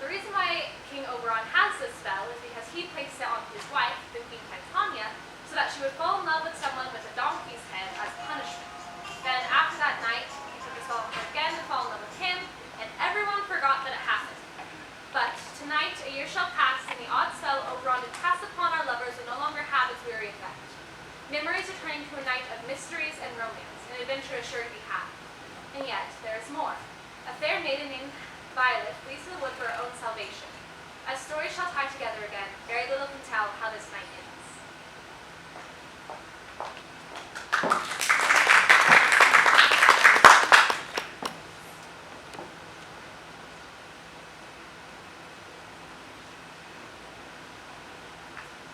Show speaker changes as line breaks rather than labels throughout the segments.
The reason why King Oberon has this spell is because he placed it on his wife, the Queen Titania, so that she would fall in love with someone with a donkey's head as punishment. Then after that night, he took the spell on her again to fall in love with him, and everyone forgot that it happened. But tonight, a year shall pass, and the odd spell Oberon did cast upon our lovers will no longer have its weary effect. Memories returning to a night of mysteries and romance, an adventure assured be had. And yet, there is more. A fair maiden named Violet flees to the wood for her own salvation. As stories shall tie together again, very little can tell how this night ends.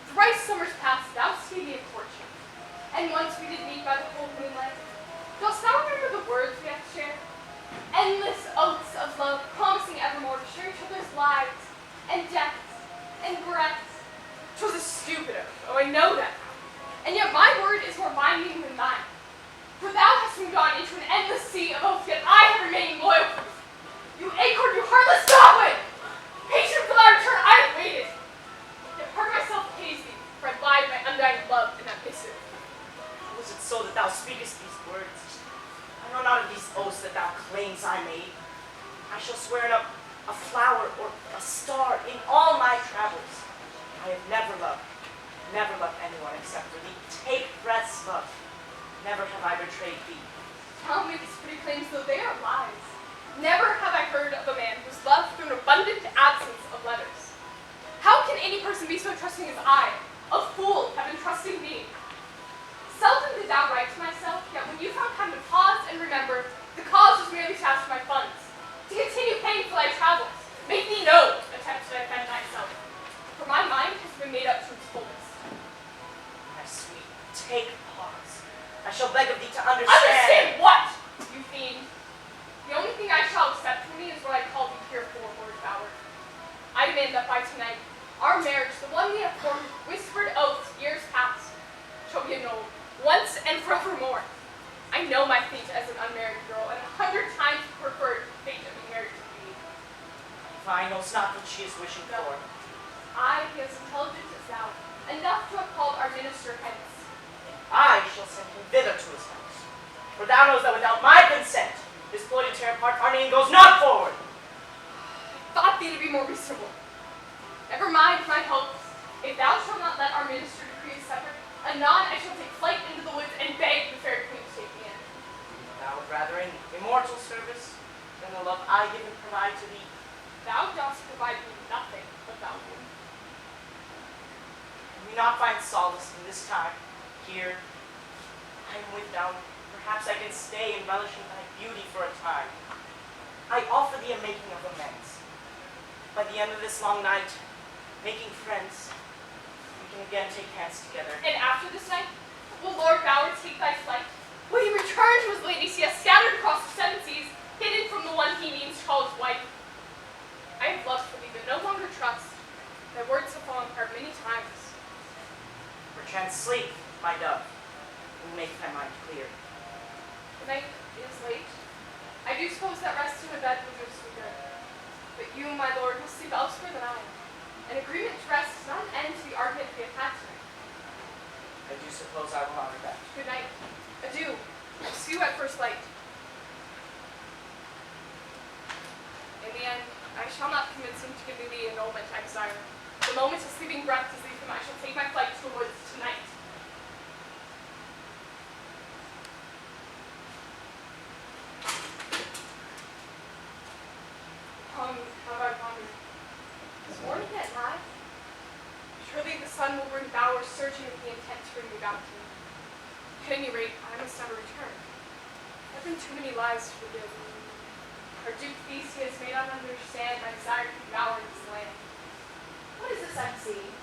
Thrice summers past, thou gave me a courtship, and once we did meet by the cold moonlight. Dost thou remember the words we have shared? Endless oaths of love, promising evermore to share each other's lives, and deaths, and breaths. 'Twas a stupid oath, oh I know that, and yet my word is more binding than thine. For thou hast moved on into an endless sea of oaths, yet I have remained loyal to thee. You acorn, you heartless godwin! Patient for thy return, I have waited. Yet part myself pays thee, for I lied my undying love in that missive.
How is it so that thou speakest these words? I know not of these oaths that thou claims I made. I shall swear up a flower or a star in all my travels. I have never loved anyone except for thee. Take breath's love. Never have I betrayed thee.
Thou makest pretty claims, though they are lies. Never have I heard of a man whose love through an abundant absence of letters. How can any person be so trusting as I, a fool, have been trusting thee? Seldom did thou write to myself, yet when you found time to pause and remember, the cause was merely to ask for my funds, to continue paying for thy travels. Make thee no attempt to defend thyself, for my mind has been made up to its fullness.
My sweet, take pause. I shall beg of thee to understand.
Understand what, you fiend? The only thing I shall accept from thee is what I call thee heretofore, Lord Ballard. I demand that by tonight, our marriage, the one we have formed with whispered oaths years past, shall be annulled, once and forevermore. I know my fate as an unmarried girl, and 100 times preferred the fate of being married to thee.
If I knows not what she is wishing
No.
for.
I be as intelligent as thou, enough to have called our minister hence.
I shall send him thither to his house. For thou knows that without my consent, this ploy to tear apart our name goes not forward.
I thought thee to be more reasonable. Never mind my hopes. If thou shalt not let our minister decree a separate, anon I shall take flight into the woods and beg the fair queen to take me in.
Thou would rather in immortal service than the love I give and provide to thee.
Thou dost provide me nothing but thou would.
Can we not find solace in this time, here? I am with thou. Perhaps I can stay embellishing thy beauty for a time. I offer thee a making of amends. By the end of this long night, making friends, we can again take hands together.
And after this night, will Lord Ballard take thy flight? Will he return to his ladies he has scattered across the 7 seas, hidden from the one he means to call his wife? I have loved for thee, but no longer trust. Thy words have fallen apart many times.
Perchance sleep, my dove, will make thy mind clear.
The night is late. I do suppose that rest in a bed will do us some good. But you, my lord, will sleep elsewhere than I. An agreement to rest is not an end to the argument we have had tonight.
I do suppose I will honor that.
Good night. Adieu. See you at first light. In the end, I shall not convince him to give me the annulment I desire. The moment his sleeping breath does leave him, I shall take my flight to the woods tonight. Have I pondered? Is morning yet nigh? Surely the sun will bring bowers surging with the intent to bring me back to you. At any rate, I must never return. I've been too many lies to forgive. Our Duke Theseus may not understand my desire to devour this land.
What is this I'm seeing?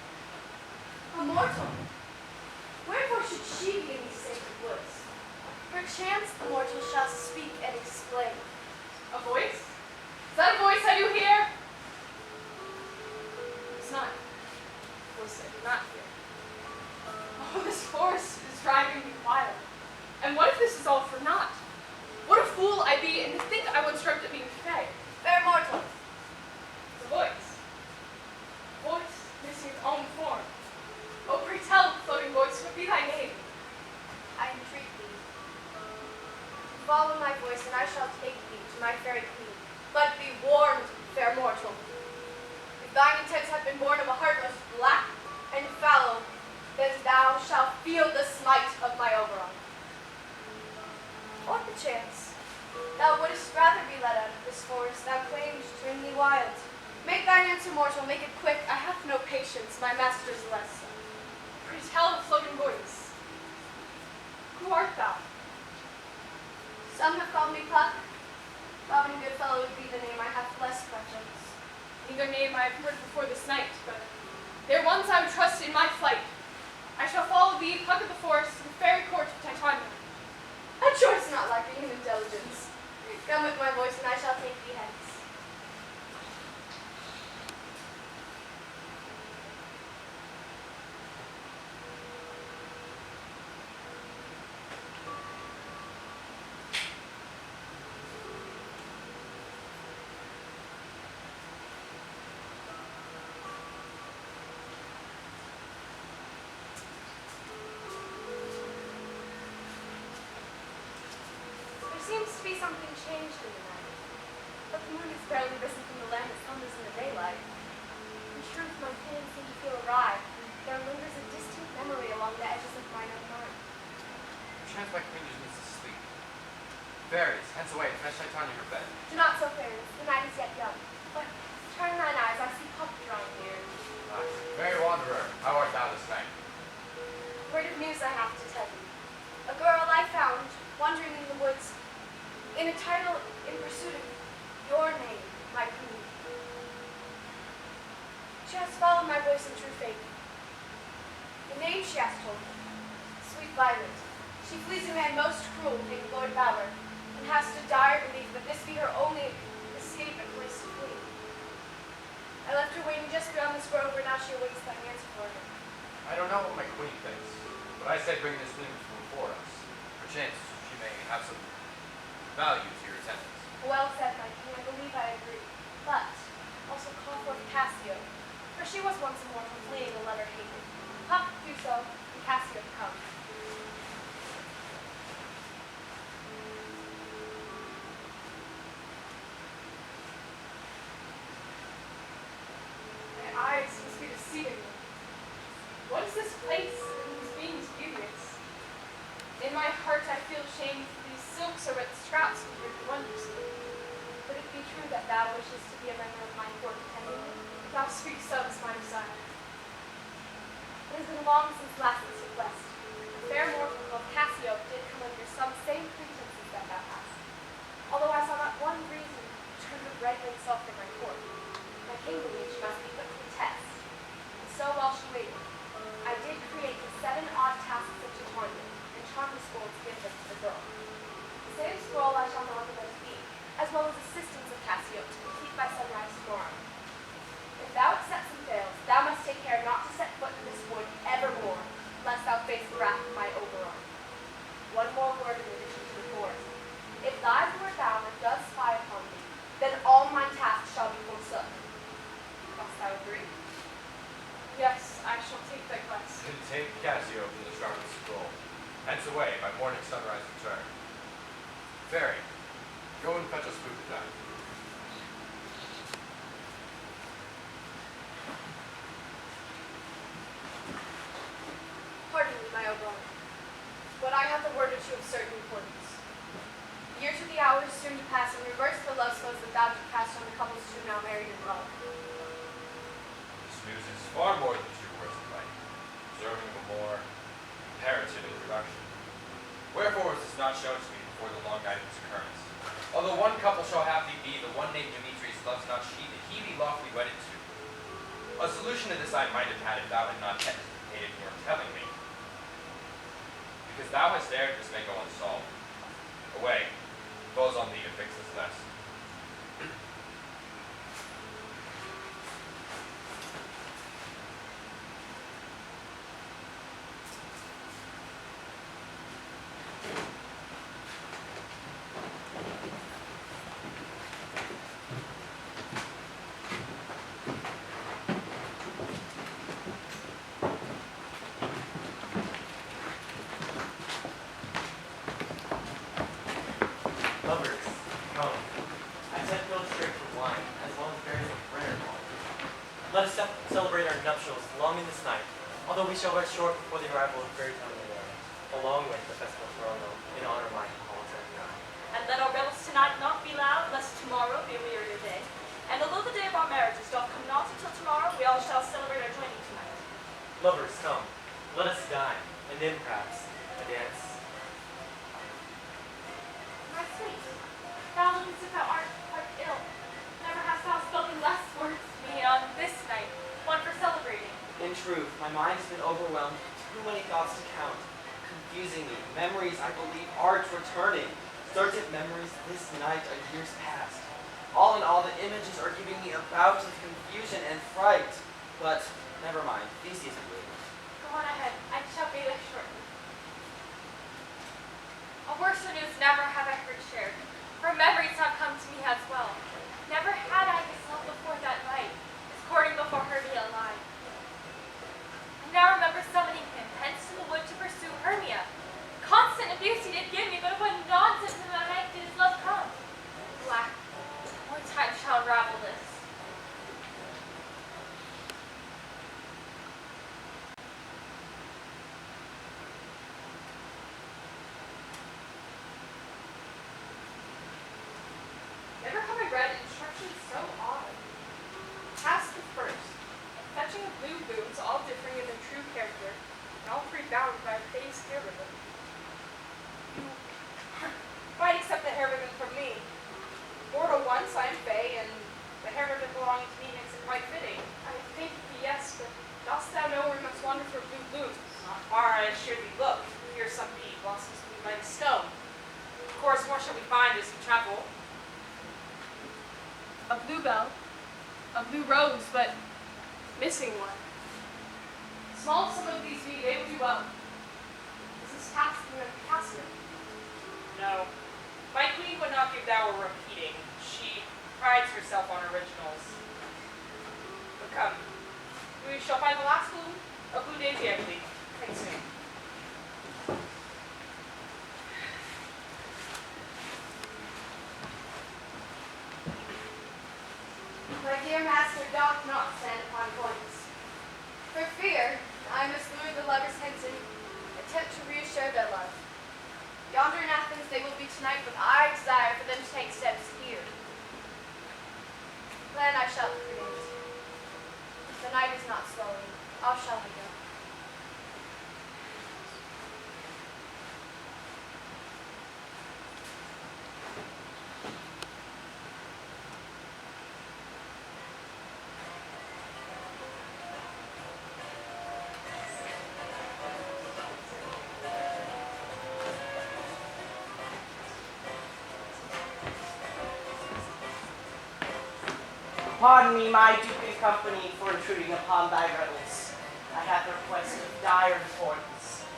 A mortal. Wherefore should she be in these sacred woods? Perchance the mortal shall speak and explain.
A voice? Is that a voice I do hear? It's not. A voice I do not hear. Oh, this forest is driving me wild. And what if this is all for naught? What a fool I be, and to think I would strive at being fey.
Fair mortal, wild. Make thine answer mortal, make it quick. I have no patience, my master's less.
Pray tell the floating voice. Who art thou?
Some have called me Puck. Robin Goodfellow would be the name I have less preference.
Neither name I have heard before this night, but there once I would trust in my flight. I shall follow thee, Puck of the forest, to the fairy court of Titania.
A choice not lacking in intelligence. Come with my voice, and I shall take thee hence.
There seems to be something changed in the night. But the moon has barely risen from the land that thunders in the daylight. In truth, my plans seem to feel awry, and there lingers a distant memory along the edges of mine own mind.
Perchance my queen just needs to sleep. Fairies, hence away, fetch Titania her bed.
Do not so fair, the night is yet young. But turn thine eyes, I see Puck drawing near.
Ah, merry wanderer, how art thou this night?
Word of news I have to tell thee.
A girl I found, wandering in the woods, in a title in pursuit of your name, my queen. She has followed my voice in true faith. The name she has told me, Sweet Violet. She flees a man most cruel, named Lord Valor, and has to dire belief that this be her only escape and place to flee. I left her waiting just beyond this grove, where now she awaits thine answer for her.
I don't know what my queen thinks, but I say bring this news from before us. Perchance she may have some value to your attendance.
Well said, my king, I believe I agree. But also call forth Cassio, for she was once immortal, fleeing a lover hated. Puck, do so, and Cassio come.
My eyes must be deceiving me. What is this place and these beings beauteous? In my heart I feel shame, for these silks are but straps of your wonders.
Could it be true that thou wishest to be a member of my court attending me?
Thou speaks of as my desire.
It has been long since last this request. A fair mortal called Cassio did come under some same pretenses that thou hast. Although I saw not one reason which could have bred himself from my court. My king believed she must be put to the test. And so while she waited, I did create the 7 odd tasks of Titania, and charm the scroll to give them to the girl. The same scroll I shall now give unto thee, as well as assistance of Cassio to complete by sunrise tomorrow. If thou accepts and fails, thou must take care not to set foot in this wood evermore, lest thou face the wrath of my Oberon. One more word in addition to the forest. If thy lord Valor does spy upon thee, then all my tasks shall be forsook. Dost thou agree?
Yes, I shall take thy quest.
Then take Cassio from the sharpened scroll. Hence away, by morning sunrise return. Fairy, go and fetch us food to dine.
Pardon me, my Oberon, but I have a word or two of certain importance. Years of the hours soon to pass, and reverse the love spells that thou didst cast on the couples two now married in love.
This news is far more than two words of light, deserving of a more imperative introduction. Wherefore is this not shown to me before the long night of its occurrence? Although one couple shall have thee be, the one named Demetrius loves not she that he be lawfully wedded to. A solution to this I might have had if thou had not hesitated in your telling me. Because thou hast dared this may go unsolved. Away, falls on thee to fix this less.
Lovers, come. I sent Phil straight for wine, as well as berries of bread and wine. Let us celebrate our nuptials long in this night, although we shall rest short before the arrival of fairy time in the morning, along with the festival Toronto, in honor of my Hall 79.
And let our revels tonight not be loud, lest tomorrow be a wearier day. And although the day
Lovers, come, let us dine, and then perhaps a dance.
My sweet, thou lookest as if thou art quite ill. Never hast thou spoken less words to me on this night, one for celebrating.
In truth, my mind has been overwhelmed with too many thoughts to count, confusing me. Memories, I believe, are returning. Certain memories this night are years past. All in all, the images are giving me a bout of confusion and fright. But never mind, Theseus will wait.
Go on ahead, I shall be there shortly. A worse news never have I heard shared, for memories have come to me as well. Never had I myself before that night, as courting before Hermia alive. I now remember summoning him hence to the wood to pursue Hermia. Constant abuse he did give me, but of what nonsense in my night did his love come? Black, more time shall unravel this. Never have I read instructions so odd. Task the first, fetching of blue booms, all differing in their true character, and all three bound by a Fae's hair ribbon. You might accept the hair ribbon from me. Mortal once, I am Fae, and the hair ribbon belonging to me makes it quite fitting. I think yes, but dost thou know where we must wander for blue blooms?
Not far, I assure thee. Look, here some be, blossoms blue like stone. Of course, more shall we find as we travel.
A bluebell, a blue rose, but missing one. Small some of these be, they will do well. Is this task in the casket?
No, my queen would not give thou a repeating. She prides herself on originals. But come, we shall find the last bloom of blue daisy, I believe. Quite soon.
My dear master doth not stand upon points. For fear, I must lure the lovers hence and attempt to reassure their love. Yonder in Athens they will be tonight, but I desire for them to take steps here. Then I shall create. The night is not slowing. Off shall we go.
Pardon me, my duke and company, for intruding upon thy revels. I have a request of dire importance.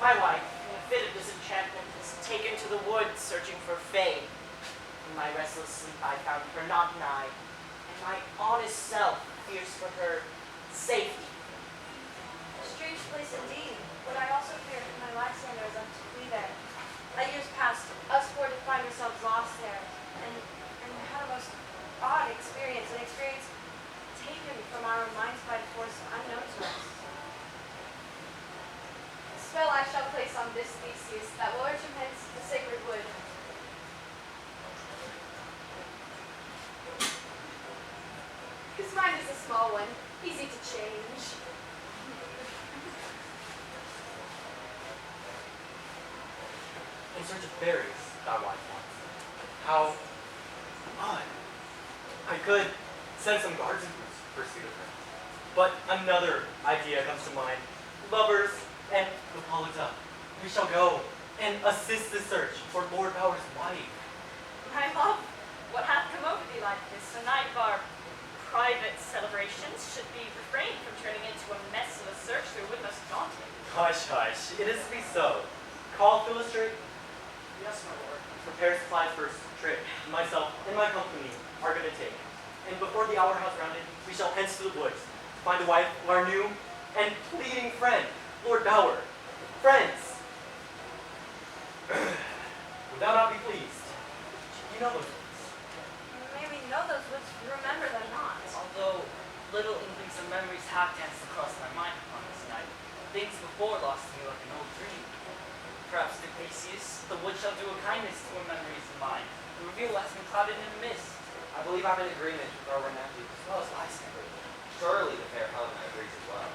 My wife, in a fit of disenchantment, is taken to the woods searching for Fae. In my restless sleep I found her not nigh, and my honest self fears for her safety.
A strange place indeed, but I also fear that my Lysander is up to flee there. At years past, us four did find ourselves lost there, and had a most odd experience, an experience taken from our minds by a force unknown to us.
A spell I shall place on this Theseus, that will urge him hence to the sacred wood. His mind is a small one, easy to change.
In search of berries, thy wife wants. How odd. I could send some guards in pursuit of her. But another idea comes to mind. Lovers and Hippolyta. We shall go and assist the search for Lord Power's wife.
My love, what hath come over thee like this? A night of our private celebrations should be refrained from turning into a mess of a search through wood most daunting.
Hush, hush. It is to be so. Call Philostrate.
Yes, my lord.
Prepare supplies for a trip myself and my company are going to take. And before the hour has rounded, we shall hence to the woods, find the wife of our new and pleading friend, Lord Bower. Friends! Would thou not be pleased? You know those words.
May we know those woods, remember them not.
Although little inklings of memories have danced across my mind upon this night, things before lost to me like an old dream. Perhaps to Theseus, the wood shall do a kindness to our memories of mine, and reveal what has been clouded in the mist.
I believe I'm in agreement with our romantic as well as Lysander. Surely the fair Helena agrees as well.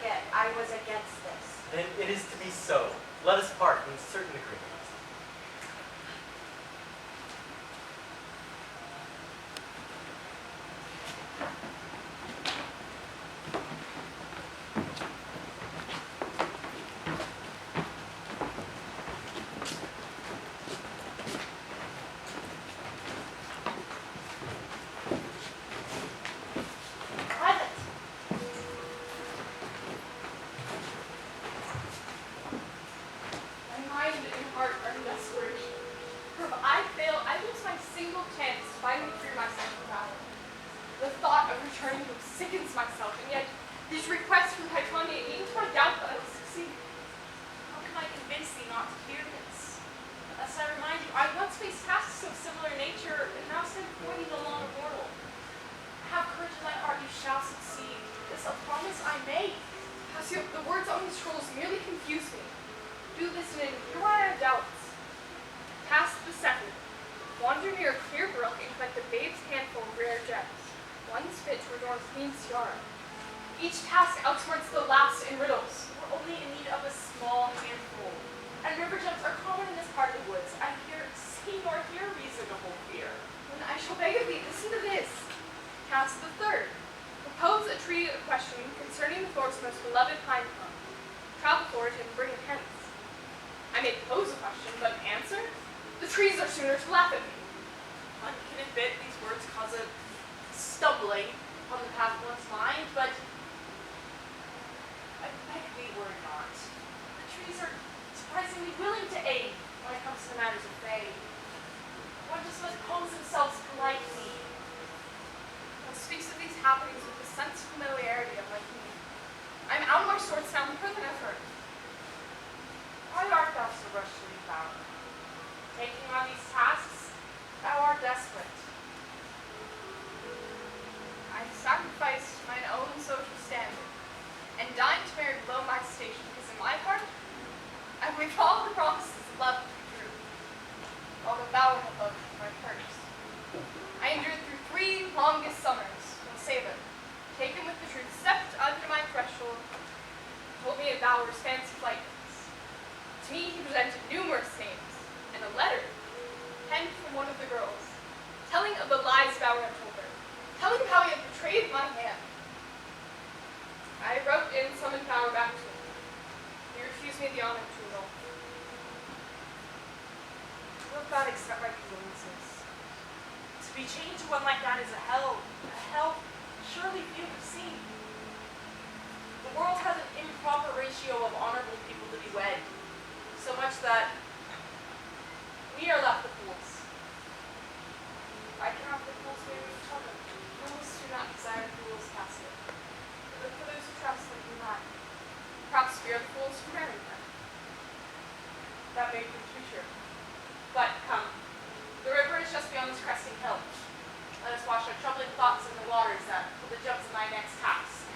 forget, I was against this.
Then it is to be so. Let us part in certain agreements.
Violet! My mind and heart are in desperation. For if I fail, I lose my single chance to finally free myself from battle. The thought of returning home sickens myself, and yet these requests from Titania eat into my doubt that I will succeed.
How can I convince thee not to fear this? Lest I remind you, I once faced tasks of similar nature, and now stand before thee no longer mortal. Have courage in thy heart, you shall succeed. This a promise I make.
Cassio, the words on these scrolls merely confuse me. Do listen and hear why I have doubts. Task the second. Wander near a clear brook and collect the babe's handful of rare gems. One fit to adorn Queen's tiara. Each task outsmarts the last in riddles.
We're only in need of a small handful. And river gems are common in this part of the woods. I see nor hear reasonable fear.
Then I shall beg of thee, listen to this. Task the third. Propose a tree of question concerning the forest's most beloved pine cone. Travel for it and bring it hence. I may pose a question, but answer? The trees are sooner to laugh at me.
One can admit these words cause a stumbling on the path of one's mind, but I beg thee were not. The trees are surprisingly willing to aid when it comes to matters of faith. One just must pose themselves politely.
One speaks of these happenings with a sense of familiarity of like me. I am out of my sword now more than ever.
Why art thou so rushed to leave power? Taking on these tasks, thou art desperate.
I sacrificed mine own social standing and dined to marry below my station because in my heart, I believe all the promises of love to be true, while the vow of love my curse. I endured through 3 longest summers when Sailor, taken with the truth, stepped under my threshold, told me of Valor's fancy flights. To me, he presented numerous names and a letter penned from one of the girls, telling of the lies Valor had told her, telling how he had betrayed my hand. I wrote and summoned Valor back to him. He refused me the honor to annul.
Wilt thou accept my condolences? To be chained to one like that is a hell surely few have seen. The world has an improper ratio of honorable people to be wed, so much that we are left the fools. Why cannot the fools marry each other? Fools do not desire fools, Cassio. But for those who trust them do not.
Perhaps we are the fools who married them.
That may prove to be true. But come, the river is just beyond this cresting hill. Let us wash our troubling thoughts in the waters that will the jumps of my next task.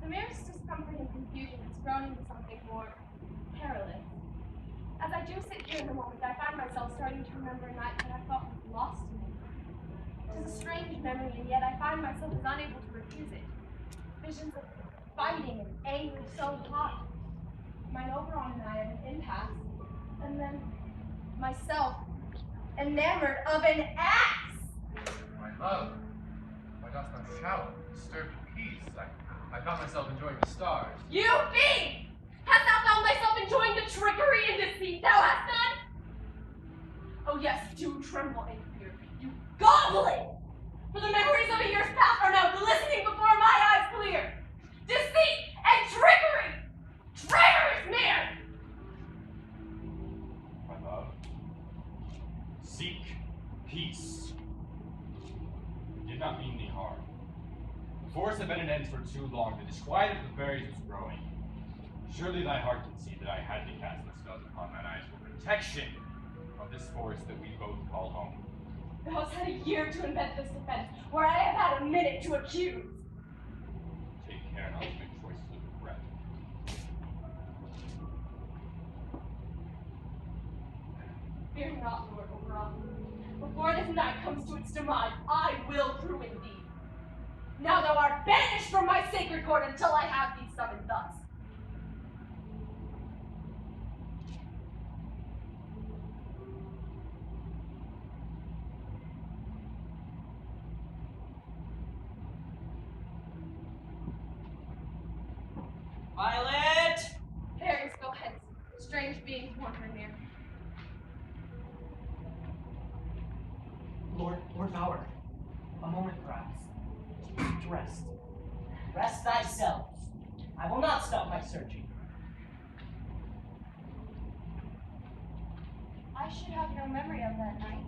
The merest discomfort and confusion has grown into something more perilous. As I do sit here in the moment, I find myself starting to remember a night that I thought was lost to me. It is a strange memory, and yet I find myself as unable to refuse it. Visions of fighting and anger so hot. Mine Oberon and I at an impasse, and then myself enamored of an axe!
My love, why dost thou shout? Disturb peace. I found myself enjoying the stars.
You fiend! Hast thou found thyself enjoying the trickery and deceit thou hast done? Oh yes, do tremble in fear, you goblin! For the memories of a year's past are now glistening before my eyes clear. Deceit and trickery! Traitors mere!
My love, seek peace. I did not mean thee harm. The forest had been at ends for too long. The disquiet of the berries was growing. Surely thy heart can see that I had thee cast the spells upon thine eyes were
protection of this forest that we both call home.
Thou hast had a year to invent this defense, where I have had a minute to accuse.
Take care not to make choices with regret.
Fear not, Lord Oberon. Before this night comes to its demise, I will ruin thee. Now thou art banished from my sacred court until I have thee summoned thus.
Violet!
Fairies, go hence. Strange beings wander near.
Lord Howard, a moment perhaps. To rest. Rest thyselves. I will not stop my searching.
I should have no memory of that night.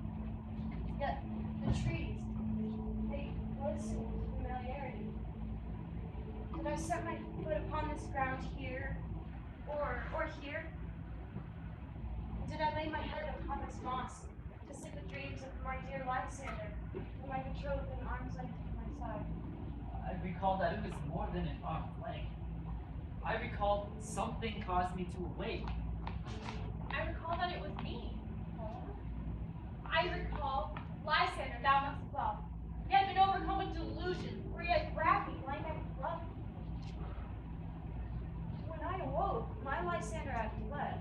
Yet the trees, they glisten with familiarity. Did I set my foot upon this ground here, or here? Did I lay my head upon this moss to sit with dreams of my dear Lysander, and my betrothed in arm's length at my side?
I recall that it was more than an arm's length. I recall something caused me to awake.
I recall that it was me. I recall Lysander, thou must love. He had been overcome with delusion, for he had grabbed me like I was love.
When I awoke, my Lysander had fled.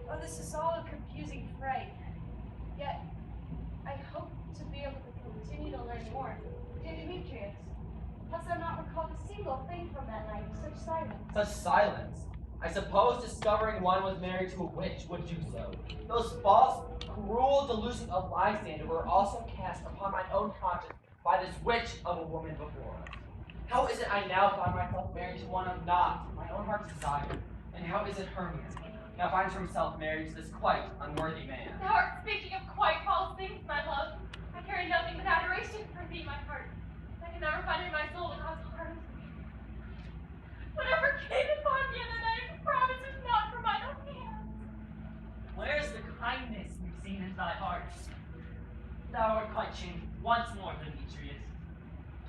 Oh, this is all a confusing fray. Yet, I hope to be able to continue to learn more. Dear Demetrius, hast thou not recalled a single thing from that night with such silence?
Such silence. I suppose discovering one was married to a witch would do so. Those false, cruel delusions of Lysander were also cast upon my own conscience by this witch of a woman before us. How is it I now find myself married to one of not my own heart's desire? And how is it Hermes now finds himself married to this quite unworthy man?
Thou art speaking of quite false things, my love. I carry nothing but adoration for thee, my heart. I can never find in my soul the cause of harm to me. Whatever came upon me in the night, promise is not from mine own hands.
Where's the kindness we've seen in thy heart? Thou art quite changed once more, Demetrius.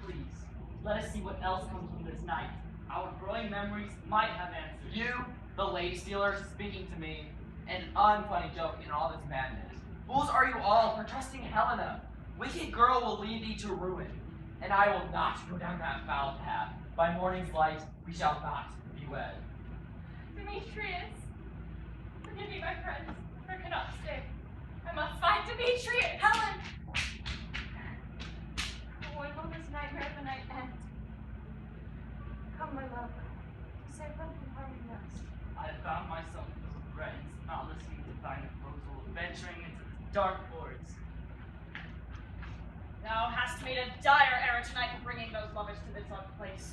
Please, let us see what else comes from this night. Our growing memories might have answers.
You, the lady stealer, speaking to me, an unfunny joke in all this madness. Fools are you all for trusting Helena. Wicked girl will lead thee to ruin, and I will not go down that foul path. By morning's light, we shall not be wed.
Demetrius, forgive me, my friends. I cannot stay. I must find Demetrius.
Helen! Oh, when will this nightmare of the night end? Come, my love. Save them from harming us.
I have found myself with friends, not listening to thine proposal of venturing into the dark forest.
Thou hast made a dire error tonight in bringing those lovers to this odd place.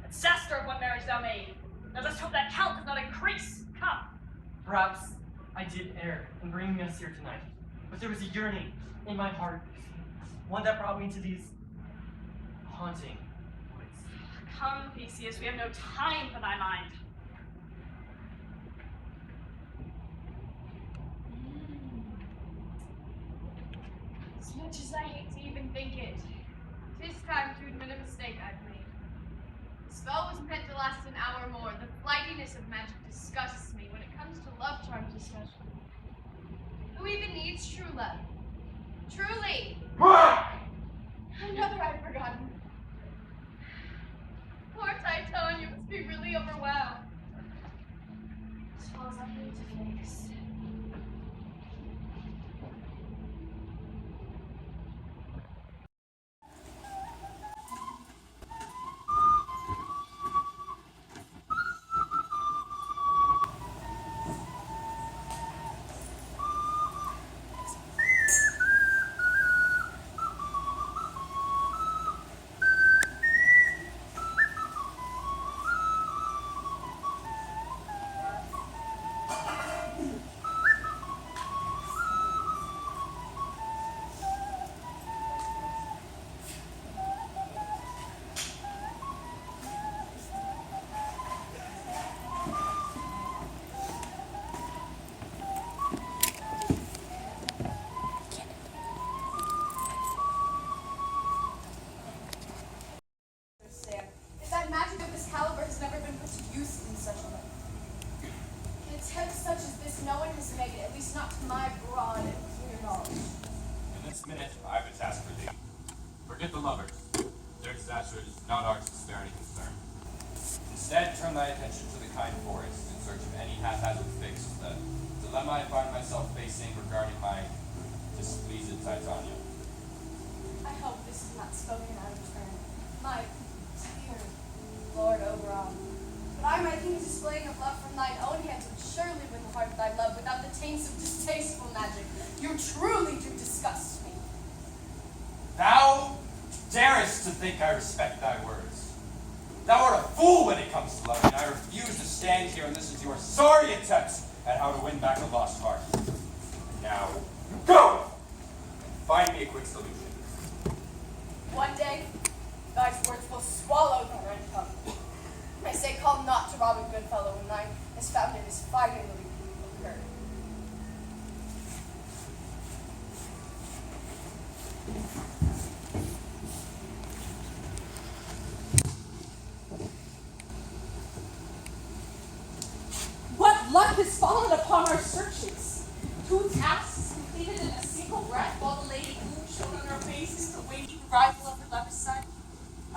Ancestor of what marriage thou made. Thou dost hope that count does not increase. Come.
Perhaps I did err in bringing us here tonight, but there was a yearning in my heart, one that brought me to these haunting woods.
Come, Theseus, we have no time for thy mind.
As much as I hate to even think it, 'tis time to admit a mistake I've made. The spell was meant to last an hour more. The flightiness of magic disgusts me when it comes to love charms especially. Who even needs true love? Truly! Another I've forgotten. Poor Titania must be really overwhelmed.
Smells like me to face. to make it, at least not to my broad and clear knowledge.
In this minute, I have a task for thee. Forget the lovers. Their disaster is not ours to spare any concern. Instead, turn thy attention to the kind forest in search of any haphazard fix the dilemma I find myself facing regarding my displeased Titania.
I hope this is not spoken out of turn, my dear Lord Oberon. But I might think a displaying of love from thine own hands would surely win the heart of thy love without the taints of distasteful magic. You truly do disgust me.
Thou darest to think I respect thy words. Thou art a fool when it comes to love, and I refuse to stand here and listen to your sorry attempts at how to win back a lost heart. And now, go! And find me a quick solution.
One day, thy words will swallow the red cup. I say, call not to rob a good fellow when thine is found in his finally occurred.
What luck has fallen upon our searches? 2 tasks completed in a single breath while the lady gloom shone on our faces to wait the arrival of her lover's son.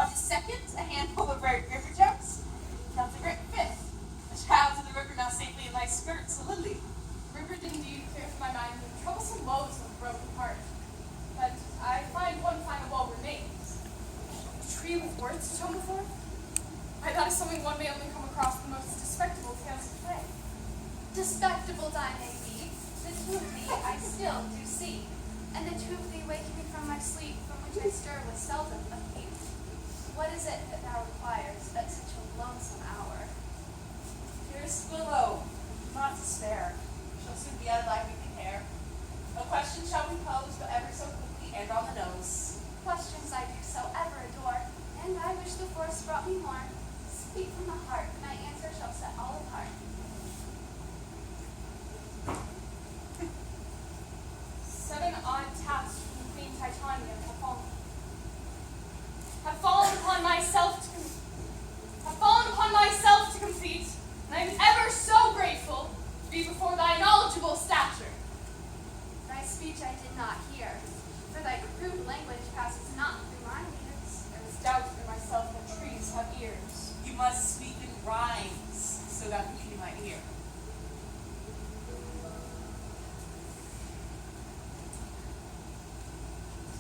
Of the second, a handful of red river gems. Now the great fifth, a child to the river now safely in thy skirts, a lily.
River did indeed clear from my mind the troublesome woes of a broken heart. But I find one final woe remains. A tree with words to tell before? Why, that is something one may only come across the most despicable tales of play.
Despectable I may be, the two of thee I still do see, and the two of thee wake me from my sleep, from which I stir with seldom of you. What is it that thou requires at such a lonesome hour?
Dearest Willow, do not despair. Shall soon be out of thy weeping hair. No question shall we pose, but ever so quickly and on the nose.
Questions I do so ever adore, and I wish the forest brought me more. Speak from the heart, my answer shall set all apart.
7 odd tasks from Queen Titania have fallen upon myself to complete, and I am ever so grateful to be before thy knowledgeable stature.
Thy speech I did not hear, for thy crude language passes not through my ears.
There is doubt in myself that trees have ears.
You must speak in rhymes so that we might hear.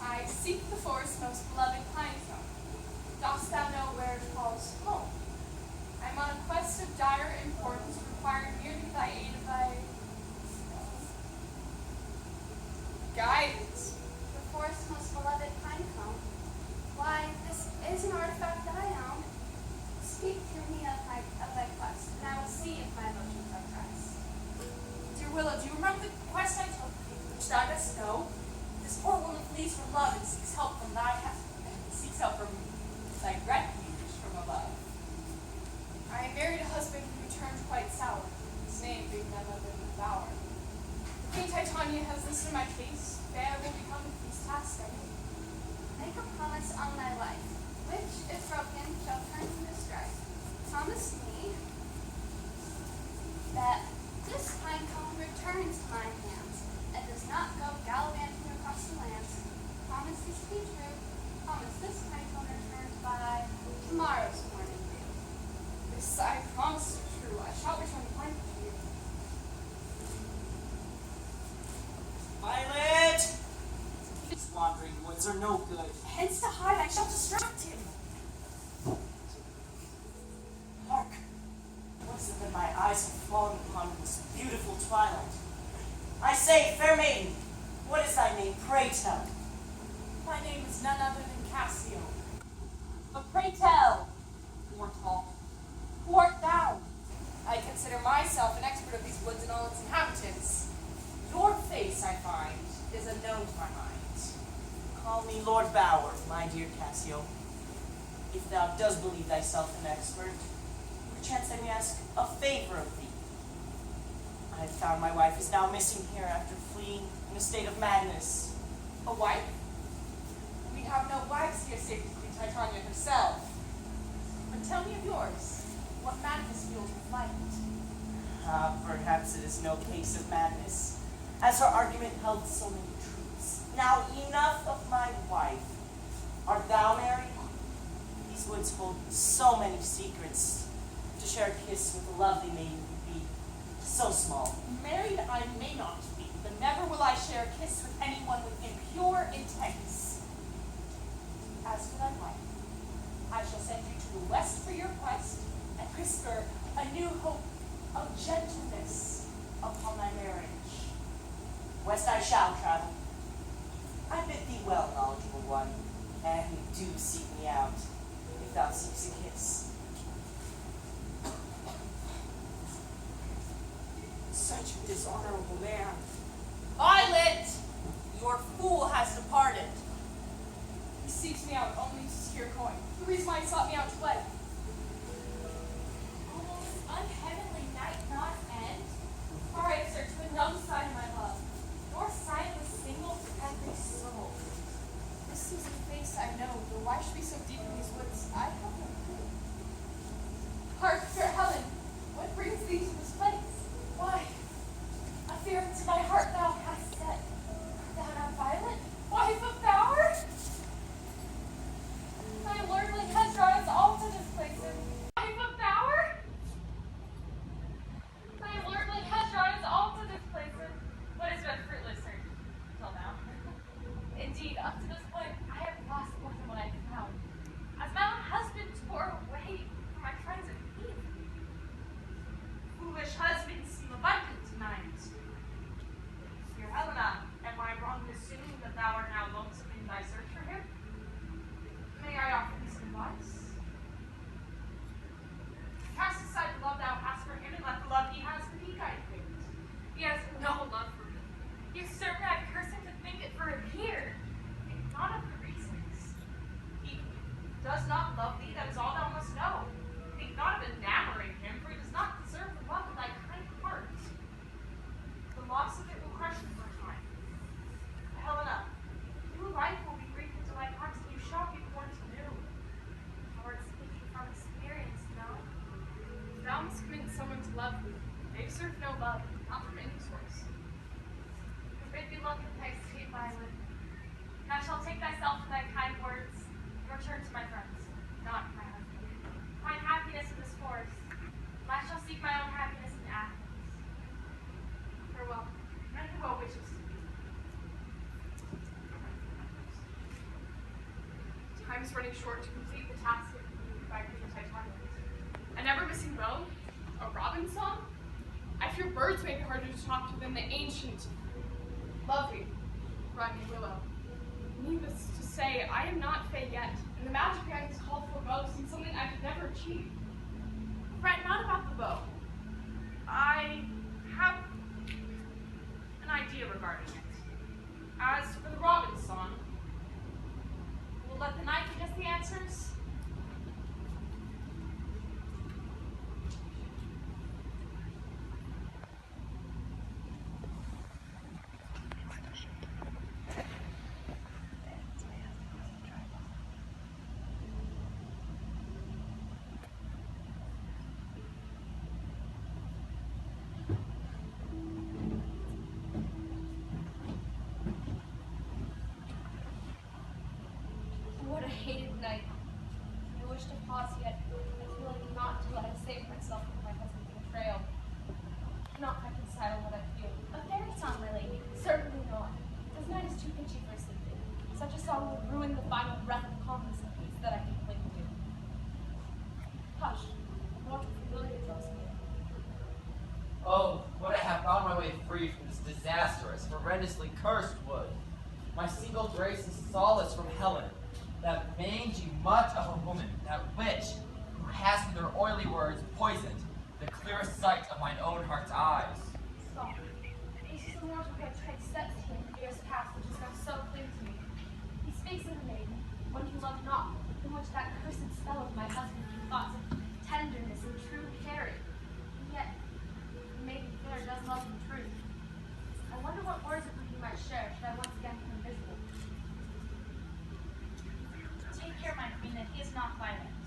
I seek the forest's most beloved pine trunk. Dost thou know where it calls home? I am on a quest of dire importance, requiring merely thy aid of thy guidance.
The forest's most beloved pine cone. Why, this is an artifact that I own. Speak to me of thy quest, and I will see if my emotions are pressed.
Dear Willow, do you remember the quest I took, which thou dost know? This poor woman flees from love and seeks help from thy seeks help from thy refuge from above.
I married a husband who turned quite sour, his name being none other than Bower. Queen Titania has listed my case, fair will become of these tasks I made.
Make a promise on thy life, which, if broken, shall turn into strife. Promise me that this pine cone returns to my hands, and does not go gallivanting across the lands. Promise this to be true. Promise this pine cone returns by tomorrow's morning dew.
This I promise you true, I shall return the pine to you.
Violet! These wandering woods are no good.
Hence to hide, I shall distract him.
Hark! What is it that my eyes have fallen upon in this beautiful twilight? I say, fair maiden, what is thy name, pray tell?
My name is none other than Cassio. But pray tell, mortal, who art thou?
I consider myself an expert of these woods and all its inhabitants.
Your face, I find, is unknown to my mind.
Call me Lord Bower, my dear Cassio. If thou dost believe thyself an expert, perchance I may ask a favor of thee. I have found my wife is now missing here after fleeing in a state of madness.
A wife? We have no wives here save Queen Titania herself. But tell me of yours. What madness fuels your flight?
Perhaps it is no case of madness, as her argument held so many truths. Now enough of my wife. Art thou married? These woods hold so many secrets. To share a kiss with a lovely maiden would be so small.
Married I may not be, but never will I share a kiss with anyone with impure intents. As for thy wife, I shall send you to the west for your quest, and whisper a new hope of gentleness upon thy marriage.
West I shall travel. I bid thee well, knowledgeable one, and do seek me out, if thou seekst a kiss. Such a dishonorable man.
Violet! Your fool has departed.
He seeks me out only to secure coin. The reason why he sought me out to wed.
Oh, this unheavenly night not end? For I have searched for no sign of my love, nor sign of a single friendly soul.
This is a face I know, though why should be so deep in these woods? I have no clue. Hark, fair Helen, what brings thee to this place?
Why, a fear to my heart thou hast set. Art thou not Violet, wife of Bower? Thy lordling has brought us all to this place. Wife of Bower? Thy lordling has brought us all to this place. What has been fruitless search till now? Indeed, up to this point, I have lost more than what I found, as my own husband tore away from my friends at Eve. Foolish husbands seem abundant tonight.
Dear Helena, am I wrong in assuming that thou art now lonesome in thy search for him?
May I offer thee some advice?
Cast aside the love thou hast for him, and let the love he has for thee guide thee.
He has no love for me. You serve me, I curse him to think it for him here. Think not of the reasons.
He does not love thee, that is all thou must know. Think not of enamoring him, for he does not deserve the love of thy kind heart. The loss of it will crush him for a time. Helena, new life will be breathed into thy heart, and you shall be born to new.
Thou art speaking from experience, no?
Thou must commit someone to love thee. They deserve no love, not from any source.
Forbid thee luck and thy sweet Violet. Thou shalt take thyself to thy kind words, and return to my friends, not my husband. Find happiness in this forest, and I shall seek my own happiness in Athens. Farewell.
And who well wishes to thee.
Time is running short to complete the task of completed by Queen Titania. A never-missing bow? A robin song? I fear birds may be harder to talk to than the ancient, lovely, rhyming willow. Needless to say, I am not Fey yet, and the magic behind this called for bow seems something I could never achieve.
Fret not about the bow. I have an idea regarding it. As for the robin song, we'll let the night give us the answers.
What a hated night. I wish to pause yet, I feel like not to let I save myself from my husband's betrayal. I cannot reconcile what I feel. A fairy song, my lady? Certainly not. This night is too pitchy for sleeping. Such a song would ruin the final breath of calmness and peace that I can cling to. Hush, I want to familiar draws me in.
Oh, would I have found my way free from this disastrous, horrendously cursed wood. My single grace and solace from Helen, that mangy mutt of a woman, that witch, who has with her oily words poisoned the clearest sight of mine own heart's eyes.
Stop. This is the mortal who has tried steps to him in years past, which has come so clear to me. He speaks of a maiden, one he loved not, in which that cursed spell of my husband drew thoughts of tenderness and true caring. And yet, the maiden fair does love in truth. I wonder what words of he might share should I once again become visible.
Take care, my queen, that he is not violent.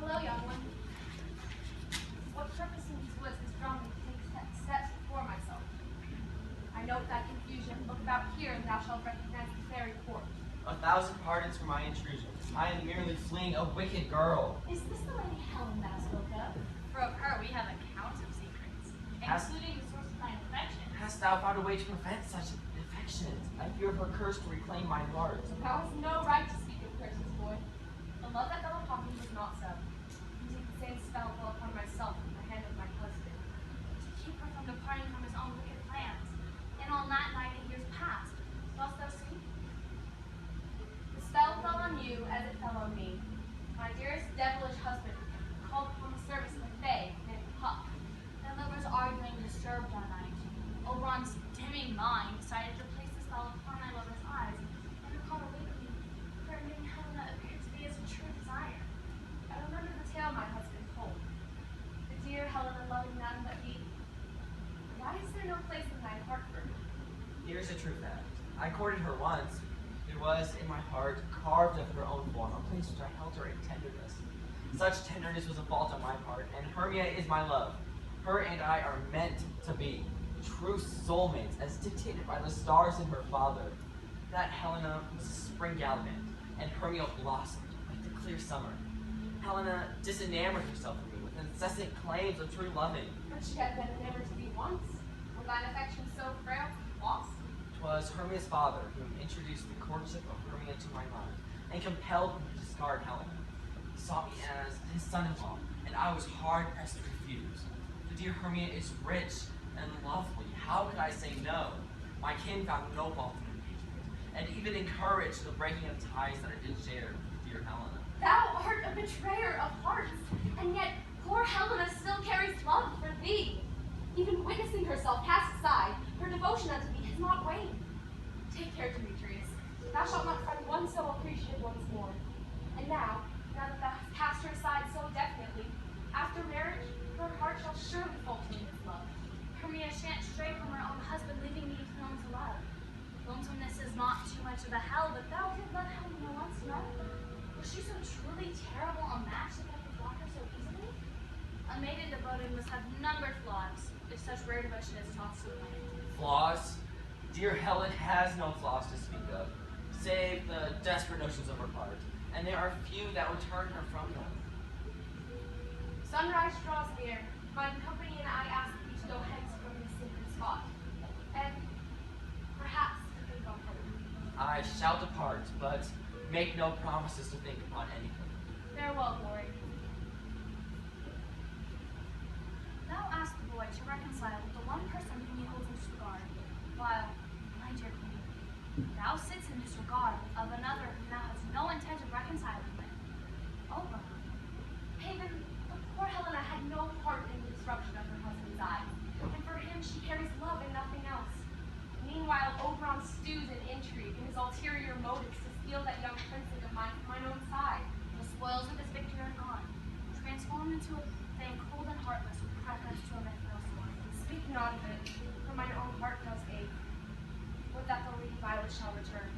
Hello, young one. What purpose in these woods has drawn me about here, and thou shalt recognize the fairy court.
1,000 pardons for my intrusion. I am merely fleeing a wicked girl.
Is this the Lady Helen thou spoke of? For of her we have accounts of secrets, including the source of thine affection.
Hast thou found a way to prevent such affections? I fear her curse to reclaim my heart.
Thou hast no right to speak of curses, boy.
The love that fell upon me was not so. Indeed, the same spell fell upon myself from the hand of my husband.
To keep her from departing from his own wicked plans. And on that night in years past, dost thou see?
The spell fell on you as it fell on me. My dearest devilish husband called upon the service of a fae named Puck.
Their lovers arguing disturbed one night. Oberon's dimming mind decided to place the spell upon my lover's eyes, and upon awakening, threatening Helena appeared to be his true desire.
I remember the tale my husband told. The dear Helena loving none but thee. Why is there no place in thy heart for me?
Here's a true fact. I courted her once. There was in my heart, carved of her own form, a place which I held her in tenderness. Such tenderness was a fault on my part, and Hermia is my love. Her and I are meant to be true soulmates, as dictated by the stars and her father. That Helena was a spring gallivan, and Hermia blossomed like the clear summer. Helena disenamored herself from me with incessant claims of true loving.
But she had been enamored to thee once. Were thine affections so frail, lost?
'Twas Hermia's father whom introduced the courtship of Hermia to my mind, and compelled me to discard Helena. He saw me as his son-in-law, and I was hard-pressed to refuse. The dear Hermia is rich and lovely. How could I say no? My kin found no fault in the engagement, and even encouraged the breaking of ties that I did share with dear Helena.
Thou art a betrayer of hearts, and yet poor Helena still carries love for thee. Even witnessing herself cast aside, her devotion unto thee has not waned. Take care, Demetrius. Thou shalt not find one so appreciative once more. And now that thou hast cast her aside so definitely, after marriage, her heart shall surely falter in its love.
Hermia shan't stray from her own husband, leaving me alone to love. Lonesomeness is not too much of a hell, but thou did love Helena once, no? Was she so truly terrible a match that thou could block her so easily? A maiden devoted must have numbered flaws, if such rare devotion is taught so plain.
Flaws? Dear Helen has no flaws to speak of, save the desperate notions of her heart, and there are few that would turn her from them.
Sunrise draws near. My company and I ask thee to go hence from this sacred spot, and perhaps to think on Helen.
I shall depart, but make no promises to think upon anything.
Farewell, boy.
Thou ask the boy to reconcile with the one person whom he holds in disregard, while, my dear queen, thou sits in disregard of another whom thou hast no intent of reconciling with. Oberon.
Haven, the poor Helena had no part in the disruption of her husband's eyes, and for him she carries love and nothing else. Meanwhile, Oberon stews in intrigue in his ulterior motives to steal that young princeling of mine from mine own side.
The spoils of his victory are gone, transformed into a thing cold and heartless with preference to a mithril sword.
Speak not of it, for mine own heart does ache. Would that the Lady Violet shall return.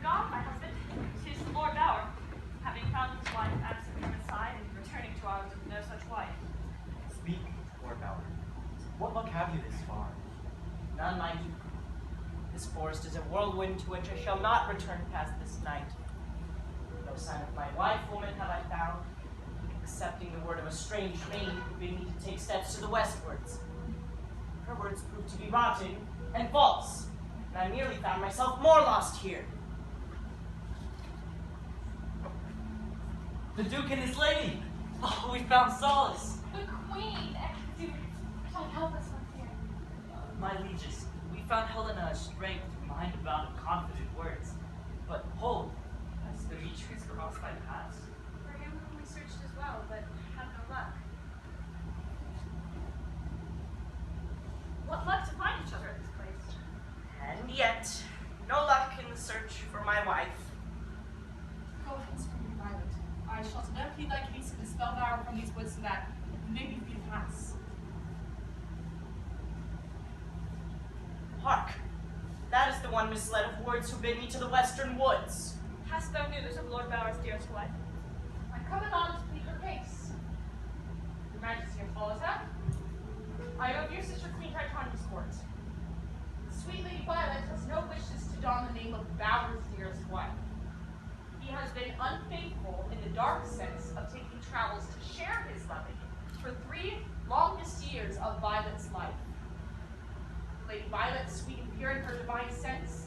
Gone, my husband. 'Tis the Lord Bower, having found his wife absent from his side and returning to ours with no such wife.
Speak, Lord Bower. What luck have you this far?
None, my duke. This forest is a whirlwind to which I shall not return past this night. No sign of my wife, woman, have I found, excepting the word of a strange maid who bid me to take steps to the westwards. Her words proved to be rotting and false, and I merely found myself more lost here.
The Duke and his lady! Oh, we found solace!
The Queen and the Duke shall help us once here.
My lieges, we found Helena a strength of mind bound of confident words. But hold, has Demetrius crossed my paths?
For him whom we searched as well, but had no luck.
What luck to find each other at this place.
And yet, no luck in the search for my wife.
Go hence from me, Violet. I shall never
plead thy case to dispel Valor from these woods so that we may be free to pass.
Hark! That is the one misled of words who bid me to the western woods.
Hast thou news of Lord Bower's dearest wife?
I come anon to plead her case. Your Majesty follows her. I am of your sister Queen Titania's court. Sweet Lady Violet has no wishes to don the name of Bower's dearest wife. He has been unfaithful in the dark sense of taking travels to share his loving for 3 longest years of Violet's life. Lady Violet, sweet and pure in her divine sense,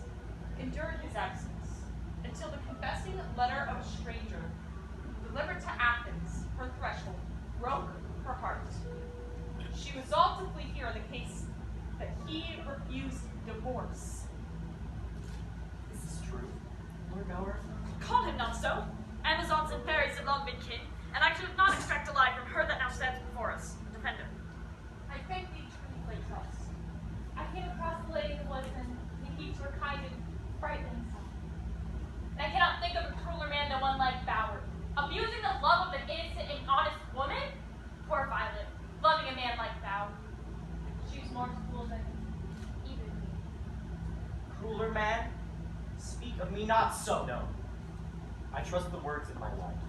endured his absence until the confessing letter of a stranger, delivered to Athens, her threshold, broke her heart. She resolved to flee here in the case that he refused divorce.
Is this true, Lord Bower?
Call him not so. Amazons and fairies have long been kin, and I could not extract a lie from her that now stands before us. Defend her.
I thank thee truly, great trust. I came across the lady in the woods, and methinks were kind and frightened. And I cannot think of a crueler man than one like Bower, abusing the love of an innocent and honest woman. Poor Violet, loving a man like thou. She's more cruel than even me.
Crueler man? Speak of me not so.
No. I trust the words of my life,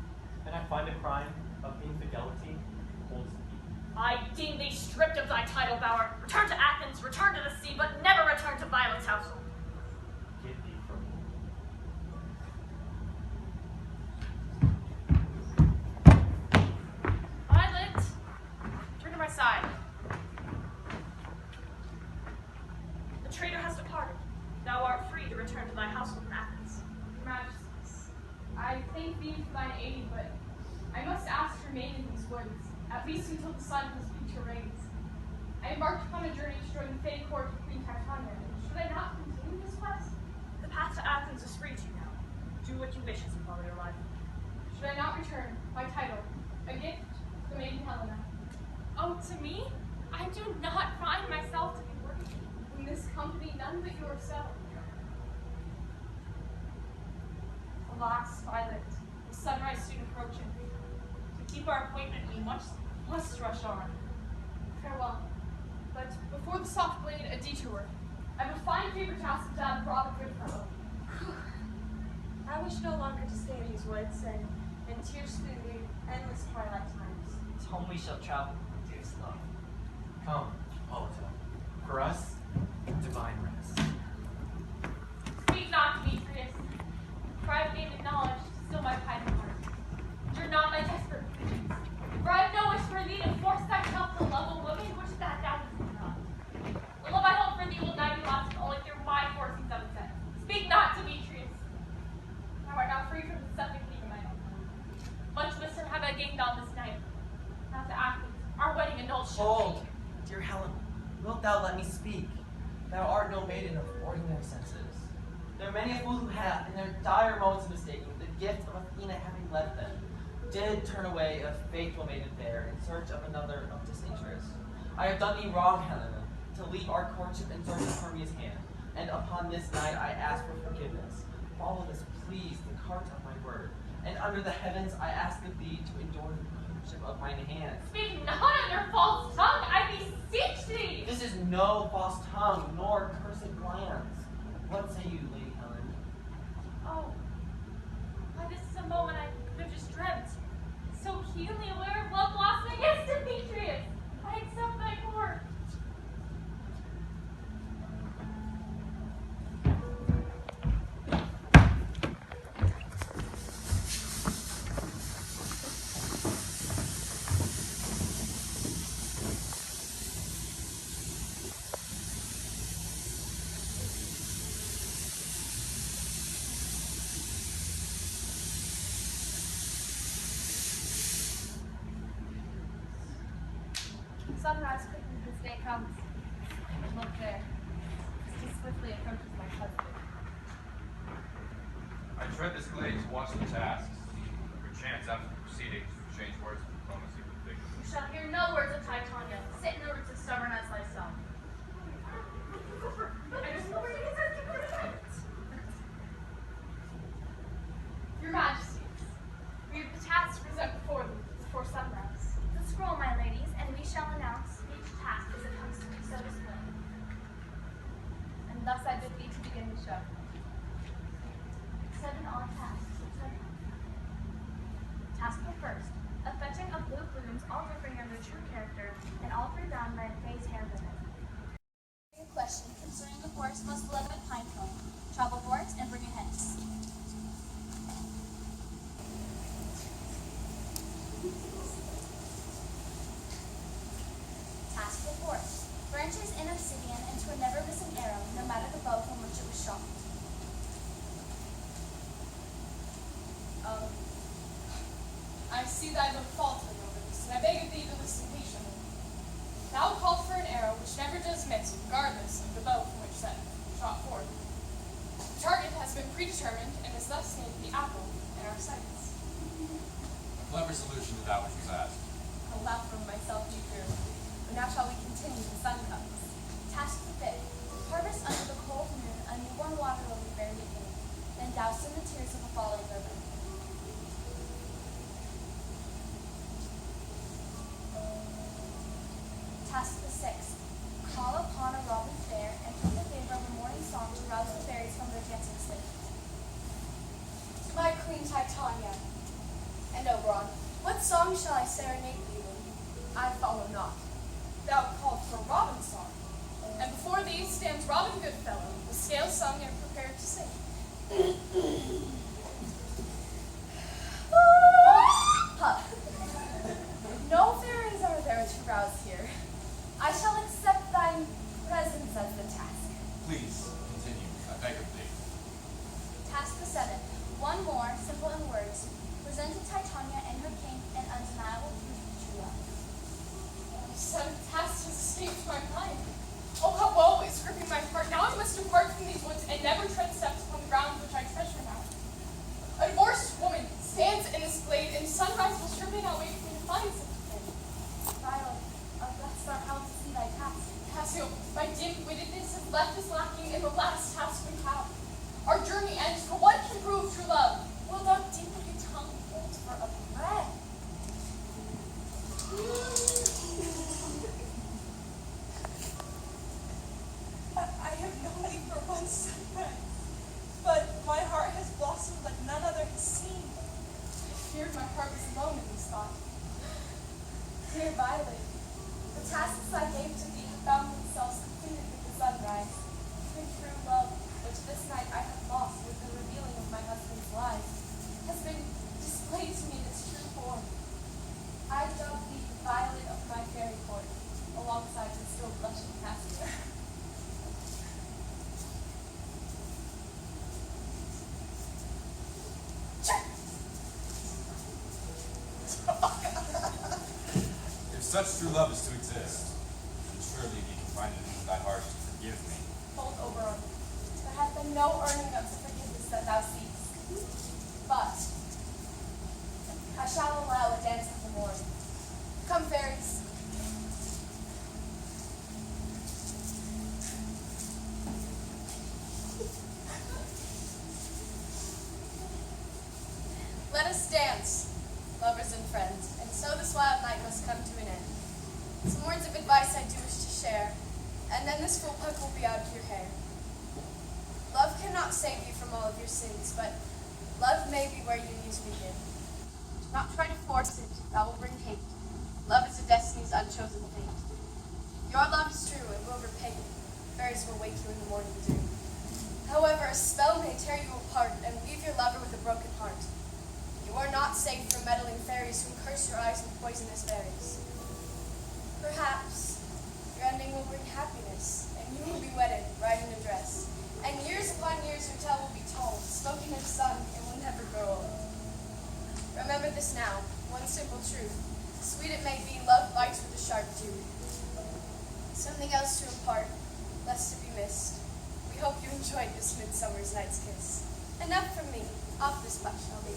and I find a crime of infidelity holds me.
I deem thee stripped of thy title, Bower. Return to Athens, return to the sea, but never return to Violet's household.
Give thee from me.
Violet, turn to my side.
The traitor has departed. Thou art free to return to thy household in Athens.
Your Majesties, I thank thee for thine aid, but I must ask to remain in these woods, at least until the sun has beat your rays. I embarked upon a journey to join the Fey court of Queen Titania. Should I not continue this quest?
The path to Athens is free to you now. Do what you wish as you follow your life.
Should I not return my title, a gift to the maiden Helena? Oh, to me? I do not find myself to be worthy. In this company, none but yourself. Alas, Violet, the sunrise soon approaching. To keep our appointment, we must rush on. Farewell. But before the soft blade, a detour. I have a fine favor to ask of that Robin Goodfellow.
I wish no longer to stay in these woods and tears through the endless twilight times.
It's home we shall travel, dearest love.
Come, Polito. For us, divine rest.
Speak not, Demetrius, for I have gained knowledge to still my pining heart. Endure not my desperate pleadings, for I have no wish for thee to force thyself to love a woman which that thou dost not. The love I hold for thee will not be lost only through my forcings of it. Speak not, Demetrius. Thou art now free from the suffocating of my own. Much wisdom have I gained on this night. Now to Athens, our wedding annulled shall
Hold, dear Helen, wilt thou let me speak? Thou art no maiden of ordinary senses. There are many a fool who have, in their dire moments of mistaking the gift of Athena having left them, did turn away a faithful maiden fair in search of another of disinterest. I have done thee wrong, Helena, to leave our courtship in search of Hermia's hand, and upon this night I ask for forgiveness. Follow this, please, the cart of my word, and under the heavens I ask of thee to endure the courtship of mine hand.
Speak not under false tongue, I beseech thee!
This is no false tongue, nor cursed glance. What say you, Lady Helen?
Oh, why this is a moment I could have just dreamt. So keenly aware of love blossoming, yes, Demetrius! I accept thy court. Sunrise quickly this day comes. And look there. Too swiftly approaches my husband.
I tread this glade to watch the tasks. Perchance after the proceedings, we exchange words of diplomacy with victims.
You shall hear no words of Titania. Sit in the roots as stubborn as thyself.
Your Majesties, we have the task to present before
the plumes, all differing in their true character, and all three bound by a phase hair ribbon.
A question concerning the forest most beloved of Pinecone. Travel for it and bring it hence. Task the fourth. Branches in obsidian into a never-missing arrow, no matter the bow from which it was shot.
I see thy look faltering over this, and I beg of thee to listen patiently. Thou called for an arrow which never does miss, regardless of the bow from which that shot forth. The target has been predetermined, and is thus named the apple in our sights.
A clever solution to that which was asked.
I'll laugh from myself eagerly. But now shall we continue? The sun comes.
Task the fifth. Harvest under the cold moon a newborn water lily buried in it, then douse in the tears of a falling river. Task the sixth. Call upon a robin fair and put the favor of a morning song to rouse the fairies from their getting sleep.
My Queen Titania, and Oberon, what song shall I serenade you in? I follow not.
Thou called for Robin's song, and before thee stands Robin Goodfellow, with scales sung and prepared to sing.
Hush. No fairies are there to rouse here. I shall accept thine presence as the task.
Please, continue. I beg of thee.
Task the seventh. One more, simple in words. Present to Titania and her king an undeniable proof of true love.
The seventh task has escaped my mind. Oh, how woe is gripping my heart. Now I must depart from these woods and never tread steps upon the ground which I treasure now. A divorced woman stands in this glade, and sunrise will surely not wait for me to find such a thing.
Violet, blessed art thou to see thy task.
Cassio, my dim-wittedness has left us lacking in the last task we have. Our journey ends, for what can prove true love? Will thou deepen your tongue hold for a breath?
I have known thee for one sunrise, but my heart has blossomed like none other has seen.
I feared my heart was alone in this thought.
Dear Violet, the tasks I gave to thee have found themselves completed with the sunrise. And true love, which this night I have lost with the revealing of my husband's lies, has been displayed to me in its true form. I dub thee the Violet of my fairy court, alongside the still blushing Cassio.
If such true love is to exist, then surely thee can find it in thy heart to forgive me.
Hold Oberon. There hath been no earning of the forgiveness that thou seekst. But I shall allow a dance of the morn. Come, fairies. Let us dance, lovers and friends, and so this wild night must come to an end. Some words of advice I do wish to share, and then this full puck will be out of your hair. Love cannot save you from all of your sins, but love may be where unions begin. Do not try to force it, that will bring hate. Love is a destiny's unchosen fate. Your love is true and will repay you. Fairies will wake you in the morning dew. However, a spell may tear you apart and leave your lover with a broken heart. You are not safe from meddling fairies who curse your eyes with poisonous berries. Perhaps your ending will bring happiness, and you will be wedded, riding a dress. And years upon years your tale will be told, spoken and sung, and will never grow old. Remember this now, one simple truth. Sweet it may be, love bites with a sharp tooth. Something else to impart, less to be missed. We hope you enjoyed this midsummer's night's kiss. Enough from me, off this butt shall be.